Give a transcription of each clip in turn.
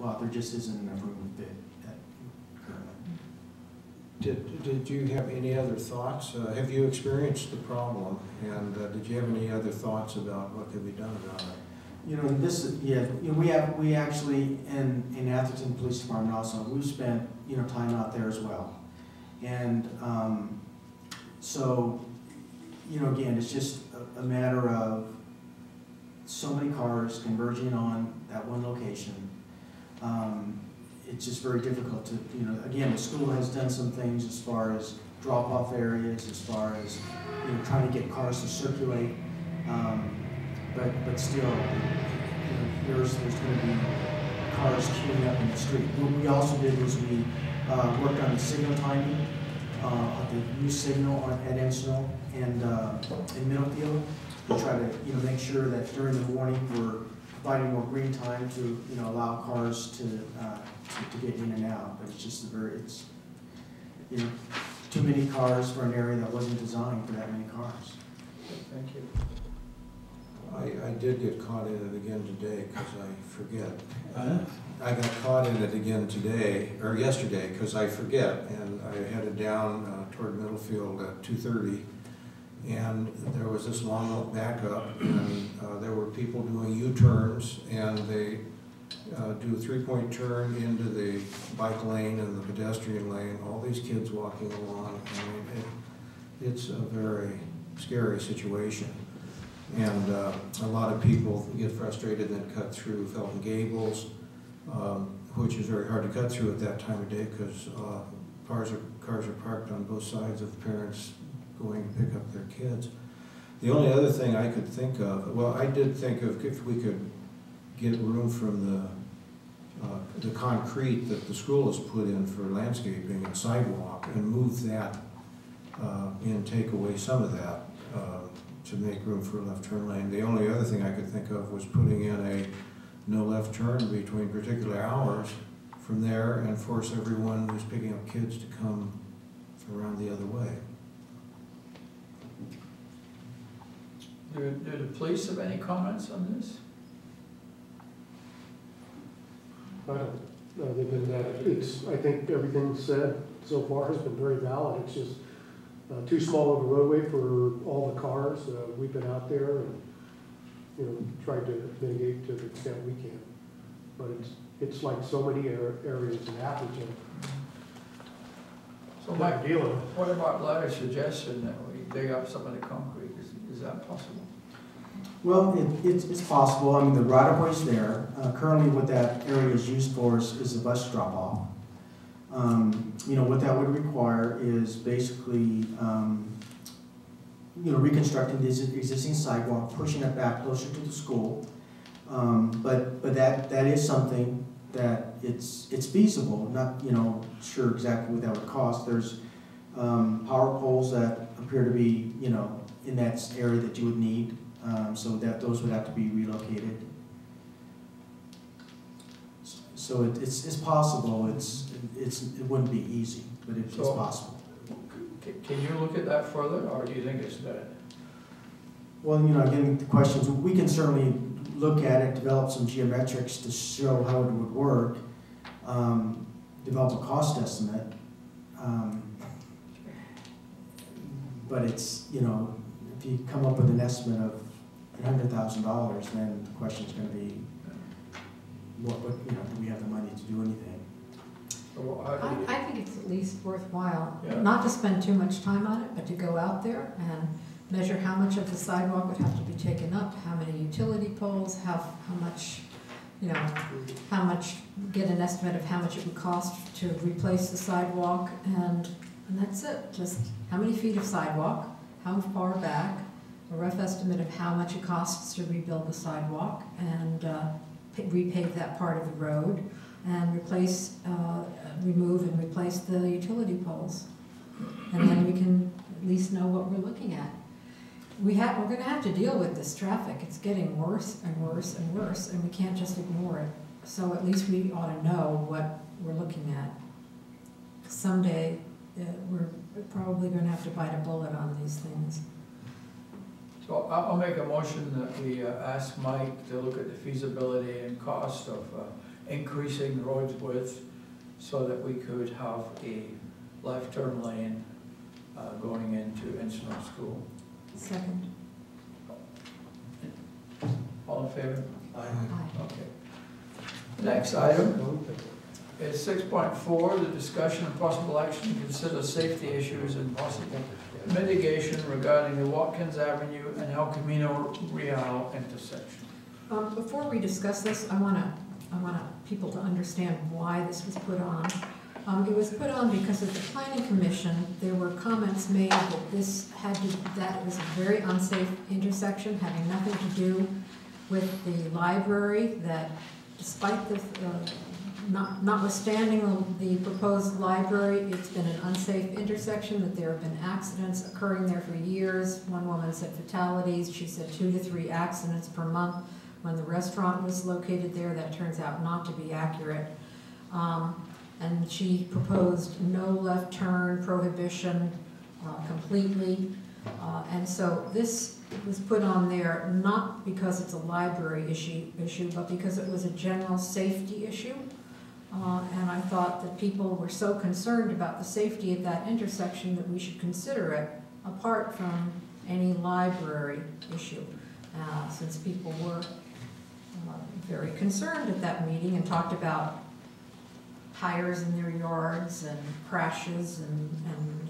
pot. There just isn't enough room to fit currently. Did you have any other thoughts? Have you experienced the problem, and did you have any other thoughts about what could be done about it? You know, we actually in Atherton Police Department also, we've spent time out there as well, and so again, it's just a matter of so many cars converging on that one location. It's just very difficult to, again, the school has done some things as far as drop-off areas, as far as, trying to get cars to circulate, but still, there's going to be cars queuing up in the street. What we also did was we worked on the signal timing, on the new signal at Encinal and in Middlefield, to try to, make sure that during the morning we're providing more green time to, allow cars to get in and out. But it's just too many cars for an area that wasn't designed for that many cars. Thank you. I did get caught in it again today because I forget. I got caught in it again today, or yesterday, because I forget, and I headed down toward Middlefield at 2:30, and there was this long backup, and there were people doing U-turns, and they do a three-point turn into the bike lane and the pedestrian lane, all these kids walking along. I mean, it's a very scary situation. And a lot of people get frustrated and then cut through Felton Gables, which is very hard to cut through at that time of day because cars are parked on both sides of parents going to pick up their kids. The only other thing I could think of, well, I did think of if we could get room from the concrete that the school has put in for landscaping and sidewalk and move that and take away some of that to make room for a left turn lane. The only other thing I could think of was putting in a no left turn between particular hours from there and force everyone who's picking up kids to come around the other way. Do the police have any comments on this? I don't know, other than that, I think everything said so far has been very valid. It's just too small of a roadway for all the cars. We've been out there and tried to mitigate to the extent we can. But it's like so many areas in Atherton. So Mike, what about Larry's suggestion that we dig up some of the concrete? Is that possible? Well, it's possible. I mean, the right-of-way's there. Currently what that area is used for is a bus drop-off. What that would require is basically, reconstructing the existing sidewalk, pushing it back closer to the school. But that is something that it's feasible. Not sure exactly what that would cost. There's power poles that appear to be in that area that you would need, so that those would have to be relocated. So it's possible. It wouldn't be easy, but it's possible. Can you look at that further, or do you think it's dead? Well, again, the questions, we can certainly look at it, develop some geometrics to show how it would work, develop a cost estimate. But it's, if you come up with an estimate of $100,000, then the question is going to be, what do we have the money to do anything? I think it's at least worthwhile, yeah, not to spend too much time on it, but to go out there and measure how much of the sidewalk would have to be taken up, how many utility poles, how much, get an estimate of how much it would cost to replace the sidewalk, and that's it. Just how many feet of sidewalk, how far back, a rough estimate of how much it costs to rebuild the sidewalk and repave that part of the road, and remove and replace the utility poles. And then we can at least know what we're looking at. We're going to have to deal with this traffic. It's getting worse and worse and worse, and we can't just ignore it. So at least we ought to know what we're looking at. Someday, we're probably going to have to bite a bullet on these things. So I'll make a motion that we ask Mike to look at the feasibility and cost of increasing the road's width so that we could have a left turn lane going into Ensenal School. Second. All in favor? Aye. Okay. Next item is 6.4, the discussion and possible action to consider safety issues and possible mitigation regarding the Watkins Avenue and El Camino Real intersection. Before we discuss this, I want people to understand why this was put on. It was put on because at the Planning Commission, there were comments made that that it was a very unsafe intersection, having nothing to do with the library, that despite the, notwithstanding the proposed library, it's been an unsafe intersection, that there have been accidents occurring there for years. One woman said fatalities, she said 2 to 3 accidents per month. When the restaurant was located there, that turns out not to be accurate. And she proposed no left turn prohibition completely. And so this was put on there not because it's a library issue, but because it was a general safety issue. And I thought that people were so concerned about the safety at that intersection that we should consider it apart from any library issue. Since people were very concerned at that meeting and talked about tires in their yards and crashes and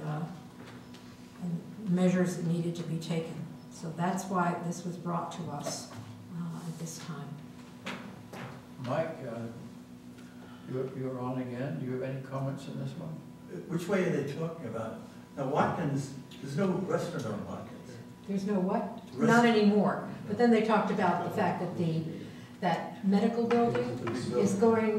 measures that needed to be taken. So that's why this was brought to us at this time. Mike, you're on again. Do you have any comments on this one? Which way are they talking about? Now Watkins, there's no restaurant on Watkins. There's no what? Not anymore. But then they talked about the fact that that medical building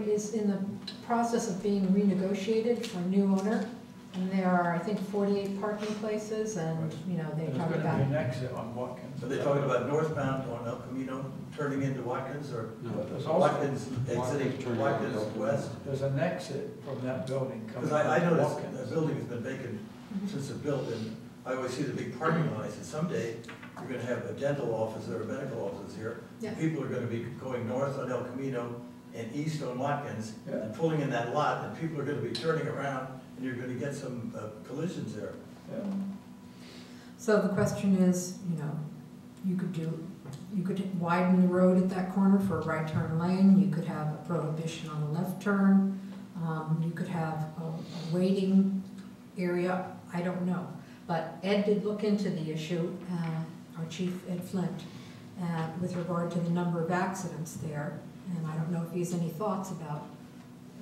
is in the process of being renegotiated for a new owner. And there are, I think, 48 parking places, and, you know, they talk There's about... going to be an exit on Watkins. Are they talking about northbound on El Camino, turning into Watkins, or There's also, Watkins exiting Watkins west? there's an exit from that building coming Because I from noticed Watkins. that building has been vacant since it built, and I always see the big parking lots, and someday you're gonna have a dental office or a medical office here. Yeah. People are gonna be going north on El Camino and east on Watkins, Yeah. and pulling in that lot, and people are gonna be turning around, and you're gonna get some collisions there. Yeah. So the question is, you know, you could widen the road at that corner for a right turn lane, you could have a prohibition on a left turn, you could have a waiting area, I don't know. But Ed did look into the issue, our chief, Ed Flint, with regard to the number of accidents there. And I don't know if he has any thoughts about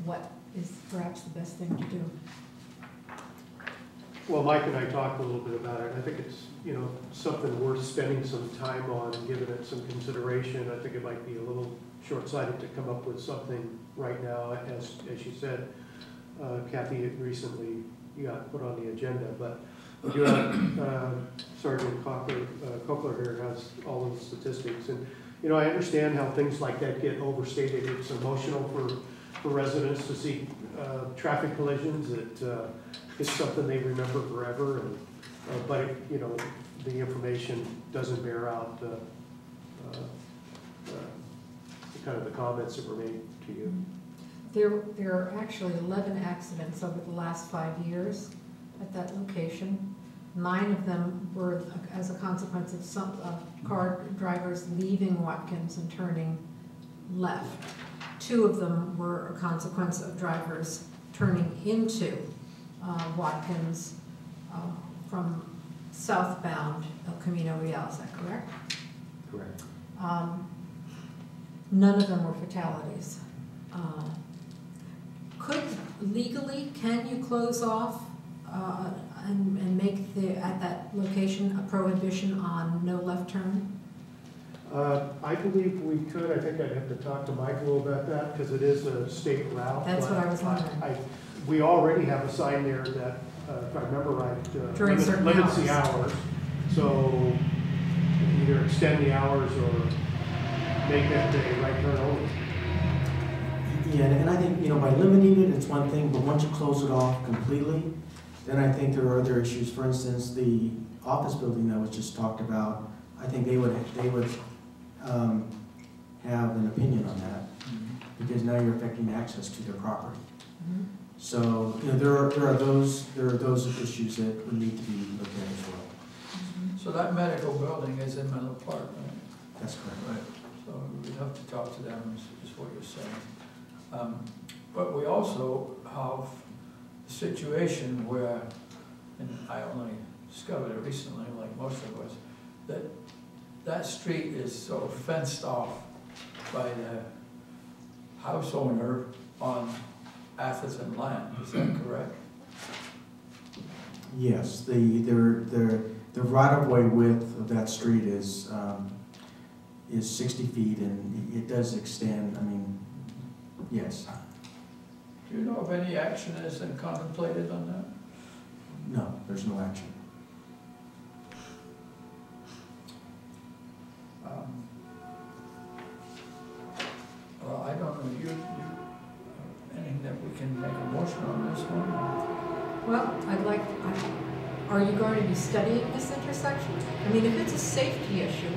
what is perhaps the best thing to do. Well, Mike and I talked a little bit about it. I think it's, you know, something worth spending some time on and giving it some consideration. I think it might be a little short-sighted to come up with something right now. As you said, Kathy had recently got put on the agenda, but we do have Sergeant Cochler here has all of the statistics. And, you know, I understand how things like that get overstated. It's emotional for residents to see traffic collisions. It's something they remember forever, and but it, you know, the information doesn't bear out kind of the comments that were made to you. There are actually 11 accidents over the last 5 years at that location. 9 of them were as a consequence of some car drivers leaving Watkins and turning left. 2 of them were a consequence of drivers turning into Watkins from southbound El Camino Real, is that correct? Correct. None of them were fatalities. Can you close off and make at that location a prohibition on no left turn? I believe we could. I think I'd have to talk to Michael about that because it is a state route. That's what I was wondering. We already have a sign there that, if I remember right, During certain limits the hours. hours. So either extend the hours or make it a right turn only. Yeah, and I think, you know, by limiting it, it's one thing, but once you close it off completely, then I think there are other issues. For instance, the office building that was just talked about, I think they would have an opinion on that. because now you're affecting access to their property. Mhm. So, you know, there are those issues that would need to be looked at as well. Mhm. So that medical building is in Menlo Park, right? That's correct. Right. So we'd have to talk to them, is what you're saying. But we also have a situation where, and I only discovered it recently, like most of us, that that street is sort of fenced off by the house owner on Atherton land. Is that correct? Yes, the right-of-way width of that street is 60 feet, and it does extend, I mean, yes. Do you know of any action that has been contemplated on that? No, there's no action. Well, I don't know, anything that we can make a motion on this one? Well, are you going to be studying this intersection? I mean, if it's a safety issue,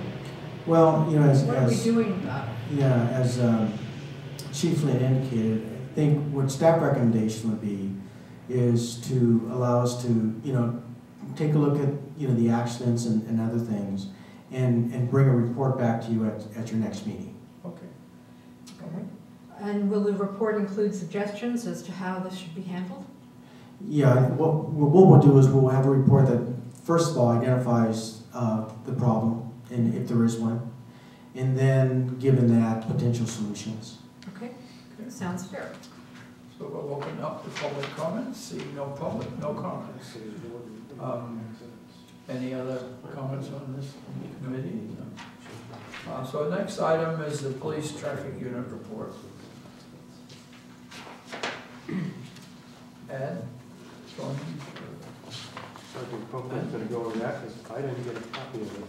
Well, you know, what are we doing about it? Yeah, as Chief Lynn indicated, I think what staff recommendation would be is to allow us to, you know, take a look at, you know, the accidents and other things, and bring a report back to you at your next meeting. Okay. Okay. And will the report include suggestions as to how this should be handled? Yeah, what we'll do is we'll have a report that, first of all, identifies the problem, and if there is one, and then, given that, potential solutions. Okay, sounds fair. So we'll open up the public comments, seeing no public, no comments. Any other comments on this committee? So the next item is the police traffic unit report. Ed? Tony? Sergeant Copeland's gonna go over that, because I didn't get a copy of it.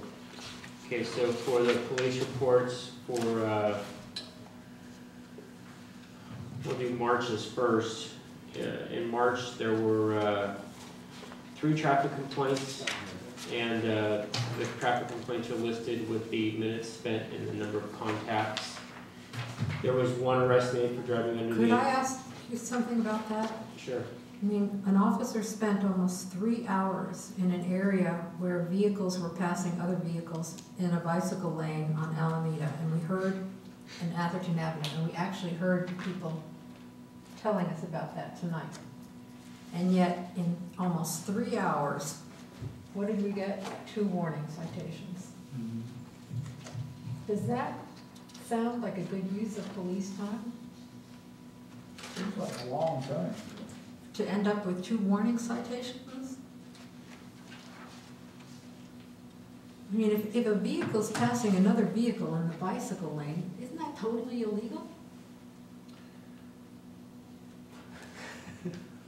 Okay, so for the police reports for, we'll do March's first. In March, there were 3 traffic complaints, and the traffic complaints are listed with the minutes spent and the number of contacts. There was 1 arrest made for driving under the... Could I ask you something about that? Sure. I mean, an officer spent almost 3 hours in an area where vehicles were passing other vehicles in a bicycle lane on Alameda, and we heard in Atherton Avenue, and we actually heard people telling us about that tonight. And yet, in almost 3 hours, what did we get? 2 warning citations. Does that sound like a good use of police time? Seems like a long time. To end up with 2 warning citations? I mean, if a vehicle's passing another vehicle in the bicycle lane, isn't that totally illegal?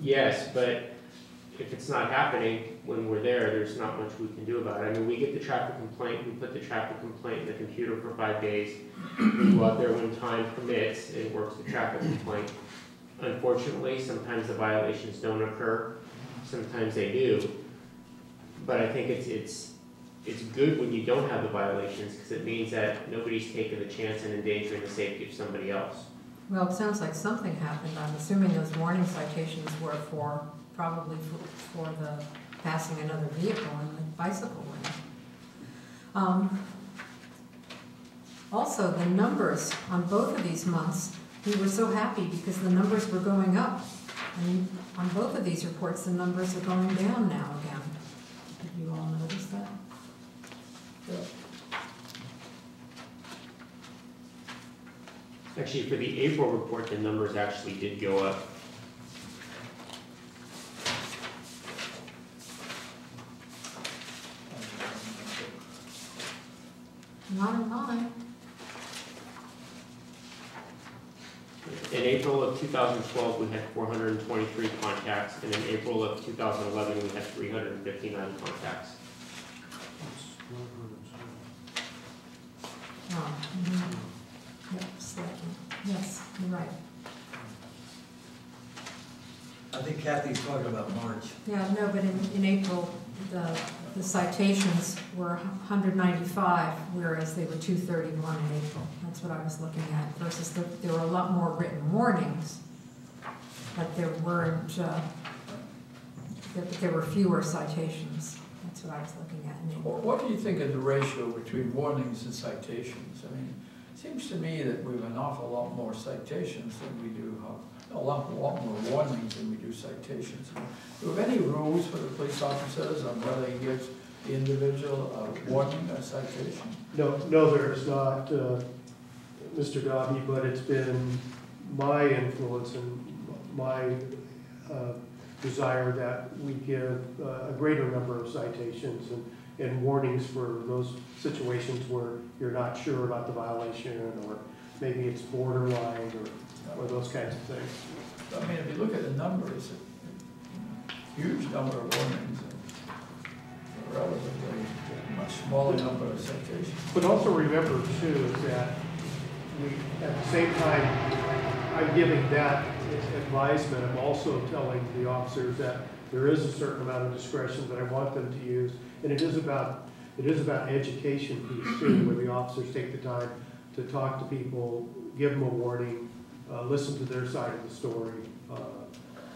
Yes, but if it's not happening when we're there, there's not much we can do about it. I mean, we get the traffic complaint, we put the traffic complaint in the computer for 5 days. We go out there when time permits and works the traffic complaint. Unfortunately, sometimes the violations don't occur, sometimes they do. But I think it's good when you don't have the violations, because it means that nobody's taking the chance and endangering the safety of somebody else. Well, it sounds like something happened. I'm assuming those warning citations were probably for the passing another vehicle in the bicycle lane. Also, the numbers on both of these months, we were so happy because the numbers were going up. And on both of these reports, the numbers are going down now again. Did you all notice that? Actually, for the April report, the numbers actually did go up. Not in mine. In April of 2012, we had 423 contacts, and in April of 2011, we had 359 contacts. Oh, Yep, slightly. Yes, you're right. I think Kathy's talking about March. Yeah, no, but in April, the citations were 195, whereas they were 231 in April. That's what I was looking at, versus there were a lot more written warnings, but there weren't, there were fewer citations. That's what I was looking at. What do you think of the ratio between warnings and citations? I mean, it seems to me that we have an awful lot more citations than we do, a lot more warnings than we do citations. Do we have any rules for the police officers on whether he gives the individual a warning or a citation? No, there's not, Mr. Dobby, but it's been my influence and my desire that we give a greater number of citations and warnings for those situations where you're not sure about the violation, or maybe it's borderline, or those kinds of things. I mean, if you look at the numbers, a huge number of warnings and a relatively much smaller number of citations. But also remember too that we, at the same time, I'm giving that advisement, I'm also telling the officers that there is a certain amount of discretion that I want them to use, and it is about education piece too, where the officers take the time to talk to people, give them a warning, listen to their side of the story,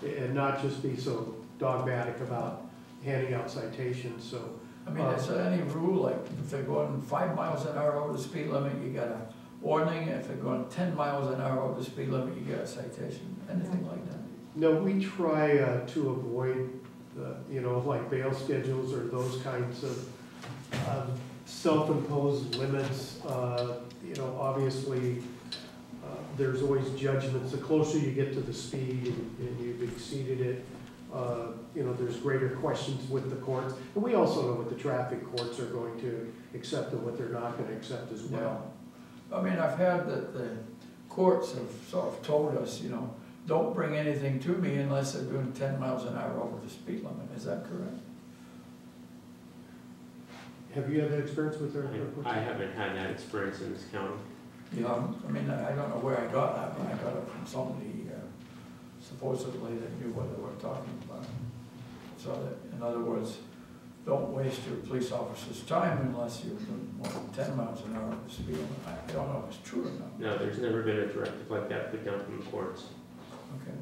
and not just be so dogmatic about handing out citations. So, I mean, is there any rule, like if they're going 5 miles an hour over the speed limit, you got a warning? If they're going 10 miles an hour over the speed limit, you get a citation? Anything like that? no, we try to avoid, like bail schedules or those kinds of self-imposed limits. Obviously, there's always judgments. The closer you get to the speed and you've exceeded it, there's greater questions with the courts. And we also know what the traffic courts are going to accept and what they're not going to accept as well. Yeah. I mean, I've had that the courts have sort of told us, don't bring anything to me unless they're doing 10 miles an hour over the speed limit. Is that correct? Have you had that experience with her? I haven't had that experience in this county. I mean, I don't know where I got that, but I got it from somebody supposedly that knew what they were talking about. So that, in other words, don't waste your police officer's time unless you're doing more than 10 miles an hour over the speed limit. I don't know if it's true or not. No, there's never been a directive like that put down from the courts. Okay.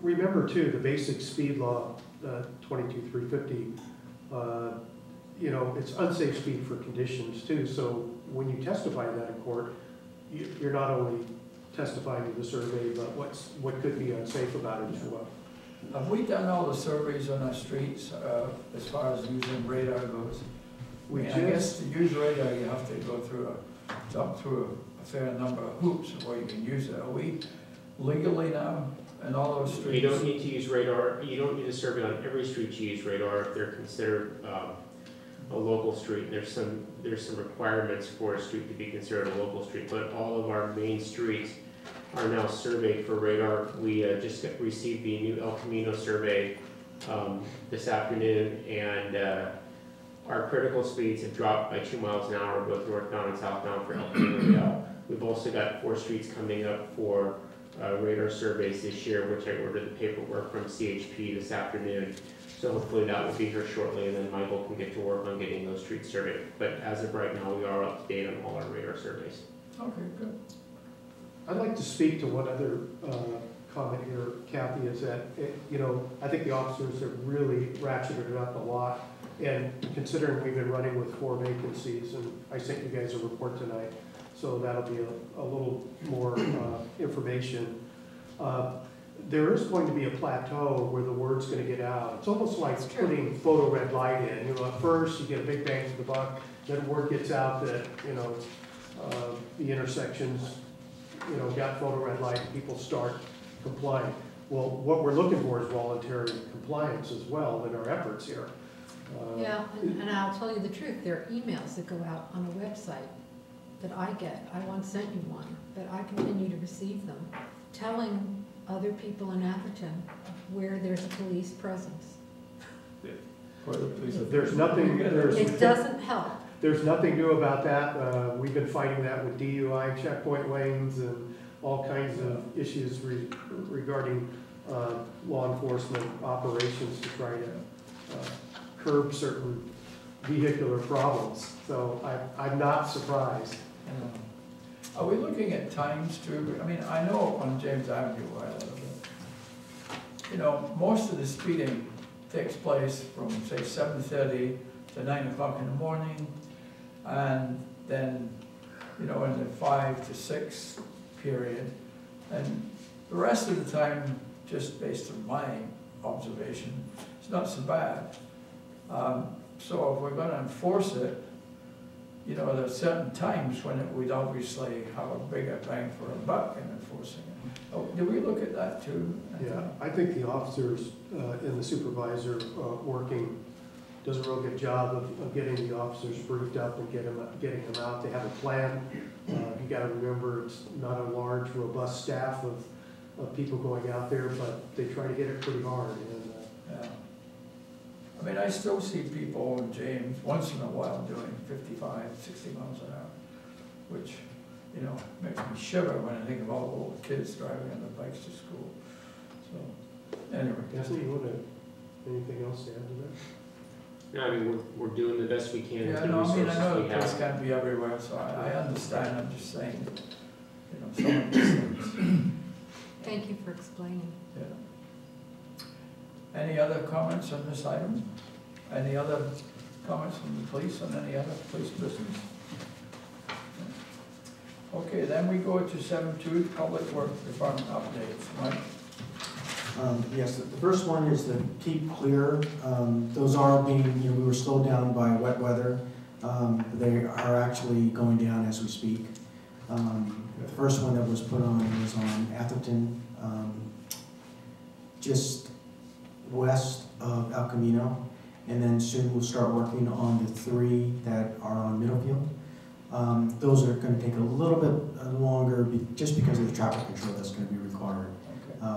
Remember too, the basic speed law, 22-350, it's unsafe speed for conditions too. So when you testify to that in court, you're not only testifying to the survey, but what could be unsafe about it as well. Have we done all the surveys on our streets as far as using radar goes? I guess to use radar, you have to jump through a fair number of hoops before you can use it. Are we legally now in all those streets? You don't need to use radar. You don't need a survey on every street to use radar if they're considered a local street. There's some requirements for a street to be considered a local street, but all of our main streets are now surveyed for radar. We just received the new El Camino survey this afternoon, and our critical speeds have dropped by 2 miles an hour, both northbound and southbound for El Camino. We've also got 4 streets coming up for radar surveys this year, which I ordered the paperwork from CHP this afternoon. So hopefully that will be here shortly, and then Michael can get to work on getting those streets surveyed. But as of right now, we are up to date on all our radar surveys. Okay, good. I'd like to speak to one other comment here, Kathy, is that, I think the officers have really ratcheted it up a lot. And considering we've been running with 4 vacancies, and I sent you guys a report tonight, so that'll be a little more information. There is going to be a plateau where the word's going to get out. It's almost like putting photo red light in. At first you get a big bang for the buck, then word gets out that, the intersections, got photo red light, and people start complying. Well, what we're looking for is voluntary compliance as well in our efforts here. Yeah, and I'll tell you the truth, there are emails that go out on the website that I get. I once sent you one, but I continue to receive them, telling other people in Atherton where there's a police presence. There's nothing. It doesn't help. There's nothing new about that. We've been fighting that with DUI checkpoint lanes and all kinds of issues regarding law enforcement operations to try to curb certain vehicular problems. So I'm not surprised. Are we looking at times too? I mean, I know on James Avenue where I live, you know, most of the speeding takes place from, say, 7:30 to 9 o'clock in the morning, and then, you know, in the 5 to 6 period. And the rest of the time, just based on my observation, it's not so bad. So if we're gonna enforce it, you know, there are certain times when we'd obviously have a bigger bang for a buck in enforcing it. Oh, do we look at that too? Yeah, I think the officers and the supervisor working does a real good job of getting the officers briefed up and getting them out. They have a plan. You gotta remember, it's not a large, robust staff of people going out there, but they try to hit it pretty hard. And, Yeah. I mean, I still see people in James once in a while doing 55, 60 miles an hour, which, you know, makes me shiver when I think of all the little kids driving on their bikes to school. So, anyway. Jesse, you want to, anything else to add to that? No, I mean, we're doing the best we can with Yeah, the no, I mean, I know resources we the kids have. can't be everywhere, so I understand, I'm just saying, you know, some of these things. Thank you for explaining. Yeah. Any other comments on this item? Any other comments from the police on any other police business? Okay, then we go to 7.2, Public Works Department updates. Mike? Yes, the first one is the keep clear. Those are being, you know, we were slowed down by wet weather. They are actually going down as we speak. The first one that was put on was on Atherton, just west of El Camino. And then soon we'll start working on the 3 that are on Middlefield. Those are going to take a little bit longer just because of the traffic control that's going to be required.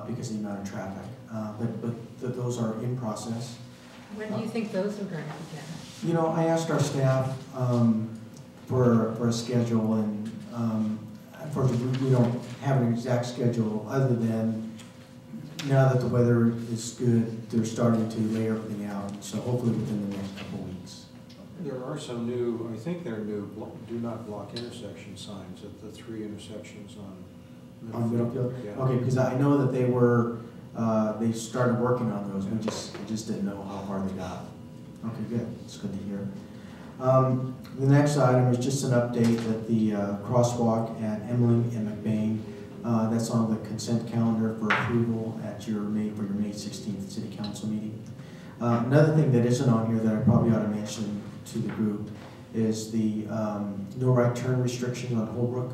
Because of the amount of traffic. But those are in process. When do you think those are going to begin? You know, I asked our staff for a schedule, and unfortunately we don't have an exact schedule other than now that the weather is good, they're starting to lay everything out. So hopefully within the next couple of weeks. There are some new, I think they're new, do not block intersection signs at the 3 intersections on Middlefield? Yeah. Okay, because I know that they were, they started working on those, we just didn't know how far they got. Okay, good, it's good to hear. The next item is just an update that the crosswalk at Emily and McBain, that's on the consent calendar for approval at your May 16th City Council meeting. Another thing that isn't on here that I probably ought to mention to the group is the no right turn restriction on Holbrook.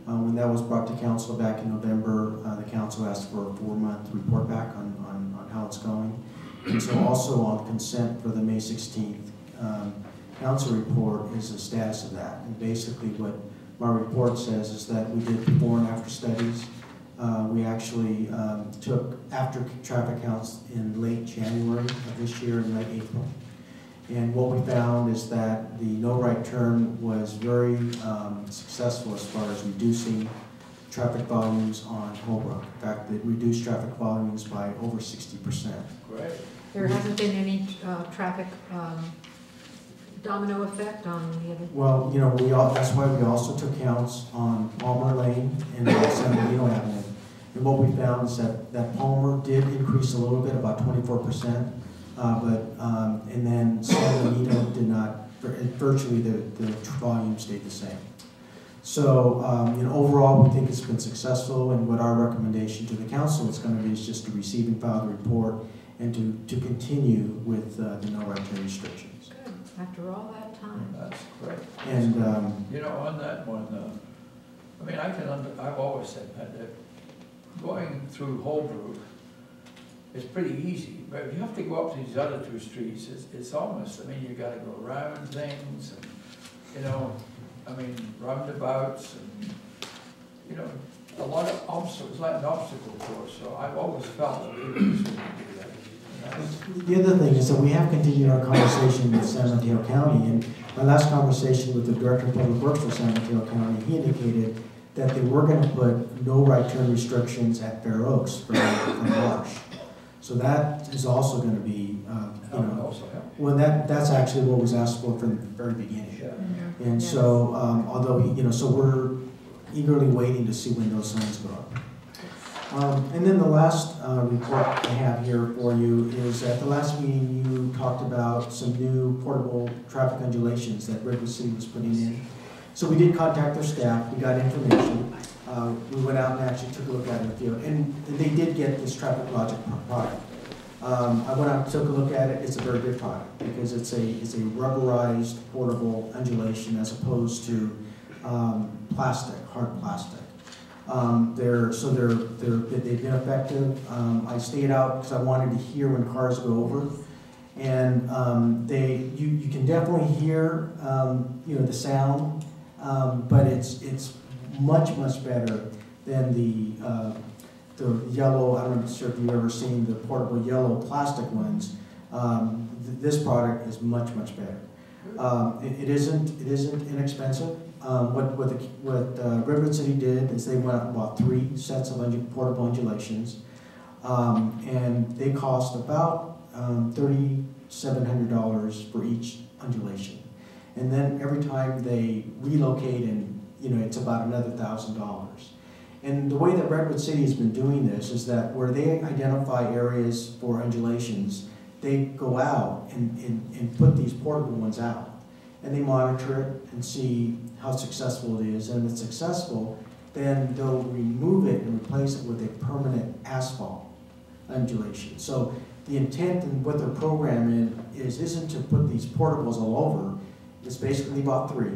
When that was brought to council back in November, the council asked for a 4-month report back on how it's going. And so also on consent for the May 16th council report is the status of that. And basically what my report says is that we did before and after studies. We actually took after traffic counts in late January of this year and late April. And what we found is that the no right turn was very successful as far as reducing traffic volumes on Holbrook. In fact, it reduced traffic volumes by over 60%. Great. There hasn't been any traffic domino effect on the other? Well, you know, that's why we also took counts on Palmer Lane and San Benito Avenue. And what we found is that Palmer did increase a little bit, about 24%. And then San Benito did not, virtually the volume stayed the same. So, you know, overall we think it's been successful, and what our recommendation to the council is going to be is just to receive and file the report and to continue with the no right turn restrictions. Good, after all that time. That's great. And, you know, on that one, I mean, I've always said that going through Holbrook is pretty easy, but if you have to go up to these other 2 streets, it's almost, I mean, you gotta go around things, and, you know, I mean, roundabouts, and, you know, a lot of obstacles, like an obstacle course, so I've always felt that people shouldn't do that. the other thing is that we have continued our conversation with San Mateo County, and my last conversation with the Director of Public Works for San Mateo County, he indicated that they were going to put no right turn restrictions at Fair Oaks from Marsh. So that is also going to be, you know, well, that's actually what was asked for from the very beginning. Yeah. And so, although, you know, so we're eagerly waiting to see when those signs go up. And then the last report I have here for you is at the last meeting you talked about some new portable traffic undulations that Redwood City was putting in. So we did contact their staff, we got information. We went out and actually took a look at it in the field, and they did get this Traffic Logic product. I went out and took a look at it. It's a very good product because it's a rubberized portable undulation as opposed to plastic, hard plastic. They've been effective. I stayed out because I wanted to hear when cars go over, and you can definitely hear the sound, but it's much better than the yellow. I'm not sure if you've ever seen the portable yellow plastic ones. This product is much better. It isn't inexpensive. What Redwood City did is they went out and bought 3 sets of portable undulations, and they cost about $3,700 for each undulation. And then every time they relocate, and it's about another $1,000. And the way that Redwood City has been doing this is that where they identify areas for undulations, they go out and put these portable ones out. And they monitor it and see how successful it is. And if it's successful, then they'll remove it and replace it with a permanent asphalt undulation. So the intent and what their program isn't to put these portables all over. It's basically about 3.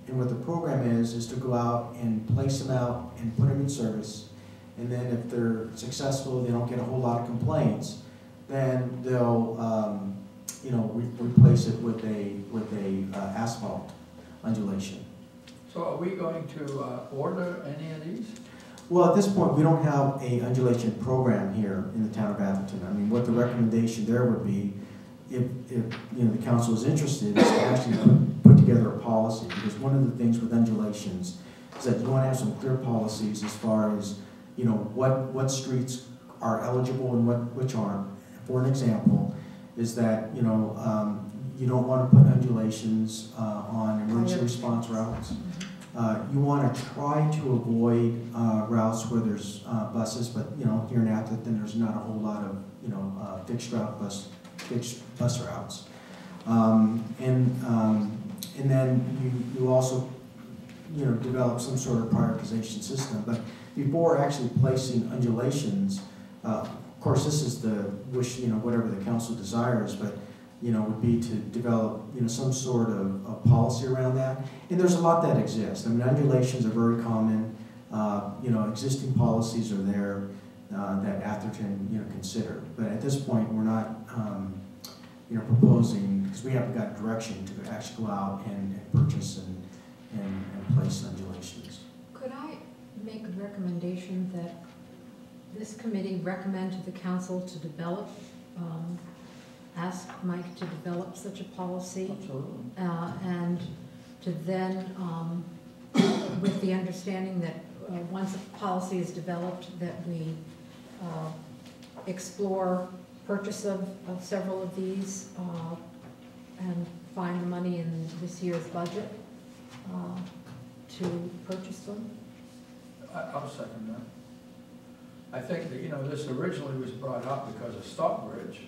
And what the program is to go out and place them out and put them in service. And then if they're successful, they don't get a whole lot of complaints, then they'll replace it with a asphalt undulation. So are we going to order any of these? Well, at this point, we don't have a undulation program here in the town of Atherton. I mean, what the recommendation there would be, if the council is interested, is to actually put together a policy. Because one of the things with undulations is that you want to have some clear policies as far as what streets are eligible and which aren't. For an example, is that you don't want to put undulations on emergency response routes. You want to try to avoid routes where there's buses, but here in Atherton there's not a whole lot of fixed bus routes. And then you also develop some sort of prioritization system. But before actually placing undulations, of course this is the wish, whatever the council desires, but would be to develop some sort of policy around that. And there's a lot that exists. I mean, undulations are very common. Existing policies are there that Atherton consider. But at this point, we're not proposing, because we haven't got direction to actually go out and purchase and place undulations. Could I make a recommendation that this committee recommend to the council to develop, ask Mike to develop such a policy? Absolutely. And to then, with the understanding that once a policy is developed, that we explore purchase of several of these and find the money in this year's budget to purchase them? I'll second that. I think that, this originally was brought up because of Stockbridge.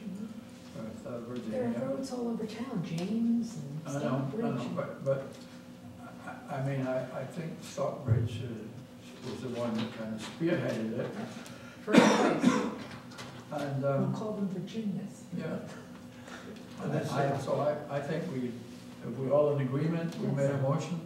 There are roads all over town, James and I know, Stockbridge. but I mean, I think Stockbridge was the one that kind of spearheaded it. First place. And We'll call them Virginias. yeah. So I think if we're all in agreement, we made a motion.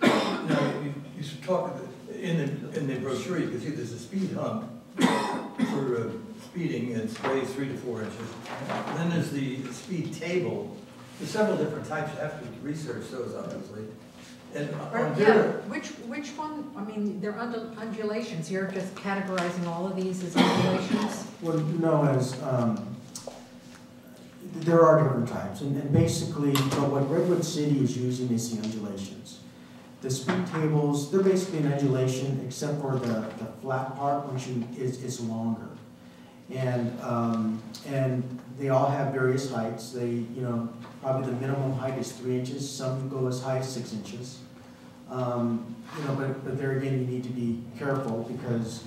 Now, you should talk, in the brochure, you can see there's a speed hump for speeding, and it's raised 3 to 4 inches. And then there's the speed table. There's several different types, you have to research those, obviously. And Which one, I mean, they're undulations, you're just categorizing all of these as undulations? Well, no, there are different types, and basically, what Redwood City is using is the undulations. The speed tables, they're basically an undulation, except for the flat part, which is longer. And they all have various heights. They, probably the minimum height is 3 inches. Some go as high as 6 inches. You know, but there again, you need to be careful because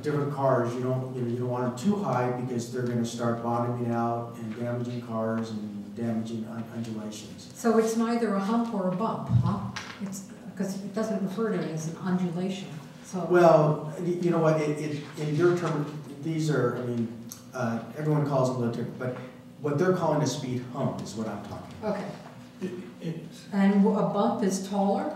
different cars, you don't want them too high because they're gonna start bottoming out and damaging cars and damaging undulations. So it's neither a hump or a bump, huh? It's, because it doesn't refer to it as an undulation, so. Well, you know what, in your term, these are, I mean, everyone calls them a little different, but what they're calling a speed hump is what I'm talking about. Okay. And a bump is taller?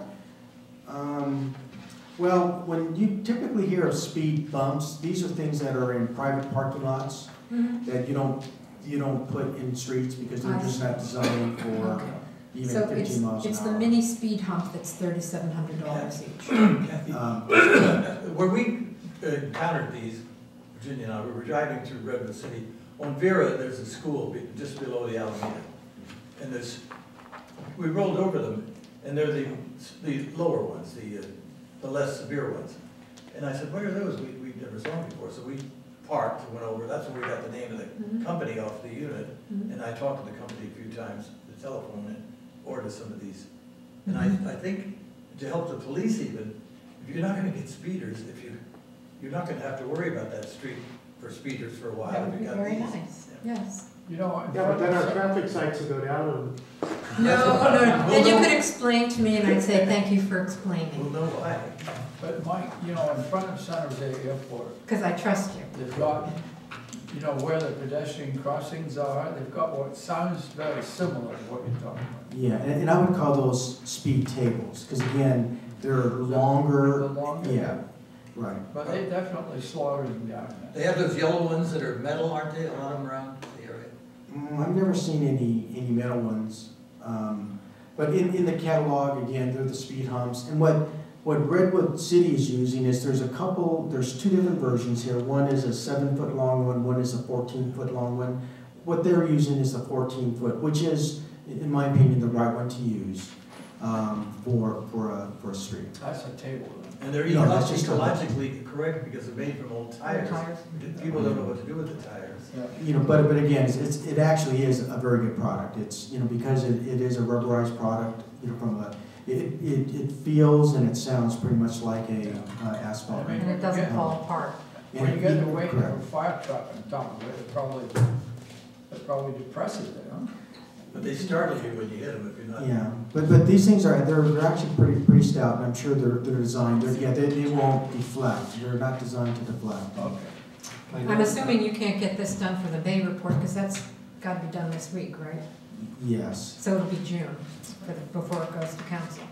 Well, when you typically hear of speed bumps, these are things that are in private parking lots that you don't put in streets because they're just not designed for even So 15 miles an hour. it's the mini speed hump that's $3,700 each. Kathy, where we encountered these, Virginia and I, we were driving through Redwood City. On Vera, there's a school just below the Alameda. And we rolled over them, and they're the lower ones, the less severe ones. And I said, what are those? We've never saw them before. So we parked and went over. That's where we got the name of the company off the unit. And I talked to the company a few times, the telephone, and ordered some of these. And I think to help the police even, if you're not gonna get speeders, you're not gonna have to worry about that street for speeders for a while. That would If be you got very these. nice, Yeah. yes. You know, Yeah, but then our traffic sites will go down and No, then you could explain to me and I'd say, thank you for We'll explaining, know why. but Mike, you know, in front of San Jose Airport, because I trust you. they've got, you know, where the pedestrian crossings are, they've got what sounds very similar to what you're talking about. Yeah, and I would call those speed tables because again, they're longer. The longer? Yeah, right. But they definitely slowed them down. They have those yellow ones that are metal, aren't they? A lot of them around the area. I've never seen any metal ones. But in the catalog, again, they're the speed humps. And what Redwood City is using is there's two different versions here. One is a 7-foot long one is a 14-foot long one. What they're using is the 14-foot, which is, in my opinion, the right one to use for a street. That's a table. And they're No, that's just a- ecologically correct because they're made from old tires. Tires. People don't know what to do with the tires. You know, but again, it actually is a very good product. It's, you know, because it is a rubberized product, you know, it feels and it sounds pretty much like a asphalt. I mean, And it doesn't yeah. fall apart. When you get the weight of a Correct. fire truck on top of it, it probably depresses it, huh? But they startle you when you hit them if you're not. Yeah, but these things they're actually pretty stout, and I'm sure they're designed, they won't deflect. They're not designed to deflect. Okay. I'm assuming you can't get this done for the Bay report, because that's got to be done this week, right? Yes. So it'll be June, before it goes to council.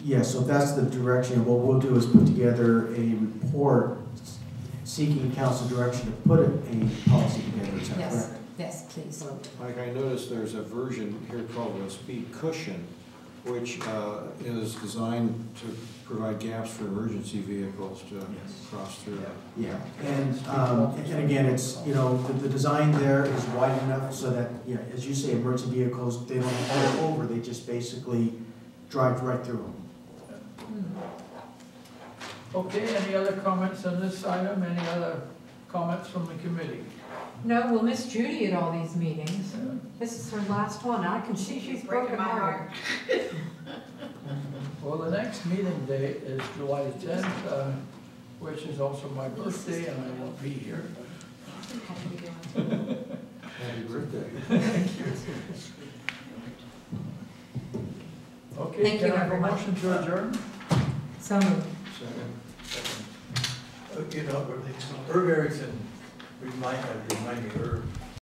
Yeah, so that's the direction. What we'll do is put together a report seeking council direction to put a policy together. Is that Yes, correct? yes, please. Like I noticed there's a version here called a speed cushion, which is designed to provide gaps for emergency vehicles to cross through. Yeah, and again, it's, you know, the design there is wide enough so that, yeah, as you say, emergency vehicles, they don't go over, they just basically drive right through them. Okay, any other comments on this item? Any other comments from the committee? No, we'll miss Judy at all these meetings. Yeah. This is her last one. I can see she's broken my heart. Well, the next meeting date is July 10th, which is also my birthday, and I won't be here. Happy birthday. Okay, Thank can you, I have a everyone. motion to adjourn? So moved. You know, Irv Erickson reminded me,